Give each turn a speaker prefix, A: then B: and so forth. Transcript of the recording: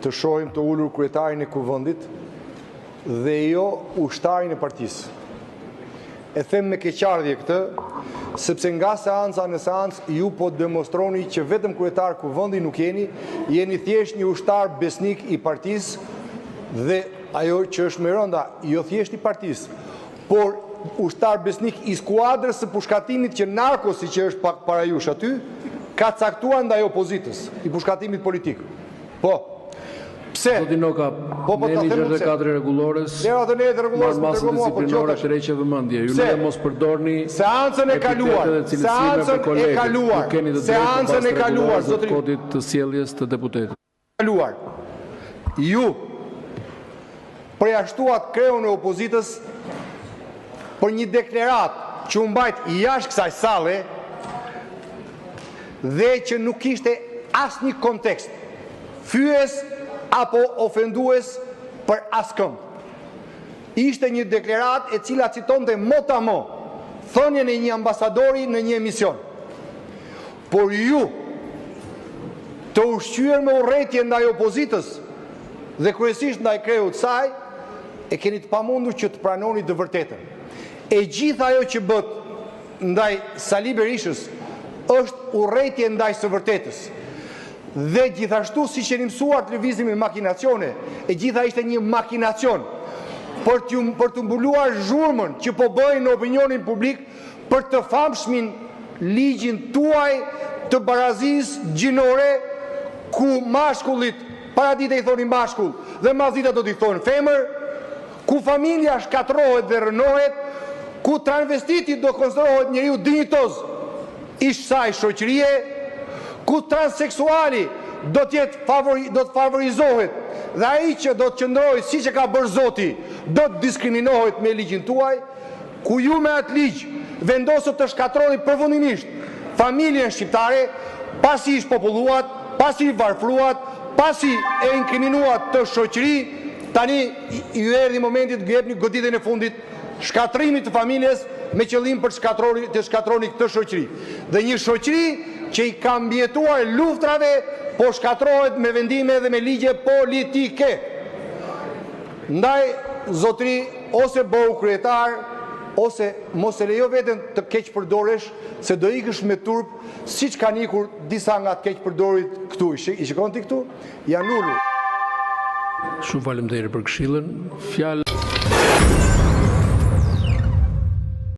A: të shohim të ullur kryetarin e kuvendit dhe jo ushtarin e partisë. E them me keqardhje këtë, sepse nga seanca në seancë ju po demonstroni që vetëm kryetar kuvendi nuk jeni thjesht një ushtar besnik i partisë dhe ajo që është më rënda, jo thjesht i partisë, por ushtar besnik i skuadrës së pushkatimit që narkosi që është pak para jush aty, ka caktuar ndaj opozitës, i pushkatimit politik. Po. Pse?
B: Meneger dhe kadre rregullores, marrëmasë disiplinore tërheqje vëmendje. Ju ne mos përdorni
A: seancën e kaluar,
B: zotëri, kodit të sjelljes të deputetit.
A: Kaluar. Ju përjashtuat kreun e opozitës për një deklarat që u mbajt jashtë kësaj salle dhe që nuk kishte asnjë kontekst fyes apo ofendues për askëm. Ishte një deklarat e cila citonte mot a mo thënien e një ambasadori në një emision. Por ju të ushqyer me urrëtie ndaj opozitës dhe kryesisht ndaj kreut saj, e keni të pamundur që të pranoni të vërtetën. E gjitha ajo që bët ndaj Sali Berishës është urrëtie ndaj së vërtetës. Dhe gjithashtu si që një mësuar të lëvizim e makinacione, e gjitha ishte një makinacion për të mbuluar zhurmën që po bëjnë në opinionin publik për të famshmin ligjin tuaj të barazis gjinore ku mashkullit, para dite i thoni mashkull dhe mazita do t'i thonë femër, ku familja shkatrohet dhe rënohet, ku transvestitit do konsiderohet njeriu dinjitoz i kësaj shoqërie, ku transseksuali do të favorizohet dhe ai që do të qëndrojë siç e ka bërë Zoti do të diskriminohet me ligjin tuaj, ku ju me atë ligj vendosët të shkatroni përfundimisht familjen shqiptare, pasi ish populluat, pasi i varfruat, pasi e inkriminuat të shoqëri, tani ju erdhi momenti të jepni goditjen e fundit shkatrimit të familjes me qëllim për të shkatroni këtë shoqëri. Dhe një shoqëri që i ka mbjetuar luftrave, po shkatrohet me vendime dhe me ligje politike. Ndaj, zotri, ose bëhu kryetar, ose mos e lejo veten të keq përdoresh, se do ikësh me turp, siç kanë ikur disa nga të keq përdorit këtu. I shikon ti këtu? Janë ulur.
B: Shumë faleminderit për këshillën. Fjalë